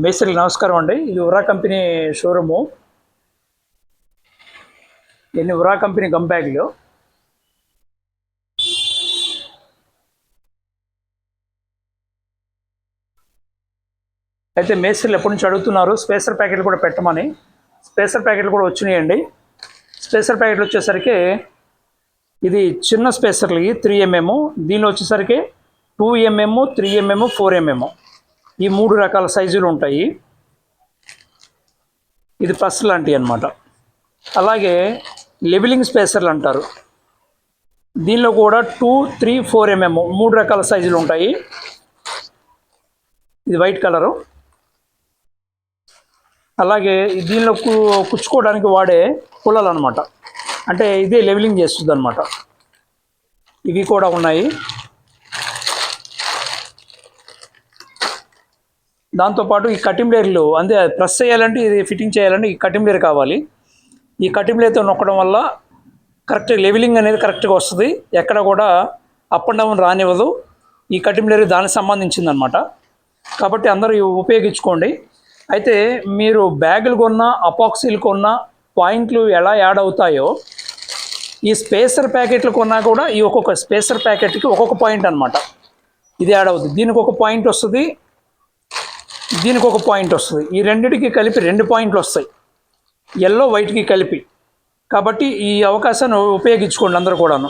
మేస్త్రికి నమస్కారం అండి. ఇది ఉరా కంపెనీ షోరూము. ఎన్ని ఉరా కంపెనీ గమ్ బ్యాగులు. అయితే మేస్త్రీలు ఎప్పటి నుంచి అడుగుతున్నారు స్పేసర్ ప్యాకెట్లు కూడా పెట్టమని. స్పేసర్ ప్యాకెట్లు కూడా వచ్చినాయండి. స్పేసర్ ప్యాకెట్లు వచ్చేసరికి ఇది చిన్న స్పేసర్లు 3mm, దీనిలో వచ్చేసరికి 2mm, 3mm, 4mm ఈ 3 రకాల సైజులు ఉంటాయి. ఇది ప్లస్ లాంటివి అన్నమాట. అలాగే లెవెలింగ్ స్పేసర్లు అంటారు. దీనిలో కూడా 2, 3, 4mm 3 రకాల సైజులు ఉంటాయి. ఇది వైట్ కలరు. అలాగే దీనిలో కుచ్చుకోవడానికి వాడే పుల్లలు అనమాట, అంటే ఇదే లెవెలింగ్ చేస్తుంది అనమాట. ఇవి కూడా ఉన్నాయి. దాంతోపాటు ఈ కటింగ్ లేయర్లు అంతే, ప్రెస్ చేయాలంటే ఇది ఫిట్టింగ్ చేయాలంటే ఈ కటింగ్ లేయర్ కావాలి. ఈ కటింగ్ లేయర్తో నొక్కడం వల్ల కరెక్ట్ లెవెలింగ్ అనేది కరెక్ట్గా వస్తుంది. ఎక్కడ కూడా అప్ అండ్ డౌన్ రానివ్వదు. ఈ కటింగ్ లేయర్ దానికి సంబంధించింది అనమాట. కాబట్టి అందరూ ఉపయోగించుకోండి. అయితే మీరు బ్యాగులు కొన్నా, అపాక్సీలు కొన్నా పాయింట్లు ఎలా యాడ్ అవుతాయో ఈ స్పేసర్ ప్యాకెట్లు కొన్నా కూడా ఈ ఒక్కొక్క స్పేసర్ ప్యాకెట్కి ఒక్కొక్క పాయింట్ అనమాట. ఇది యాడ్ అవుతుంది. దీనికి ఒక పాయింట్ వస్తుంది, దీనికి ఒక పాయింట్ వస్తుంది. ఈ రెండిటికి కలిపి 2 పాయింట్లు వస్తాయి, ఎల్లో వైట్కి కలిపి. కాబట్టి ఈ అవకాశాన్ని ఉపయోగించుకోండి అందరూ కూడాను.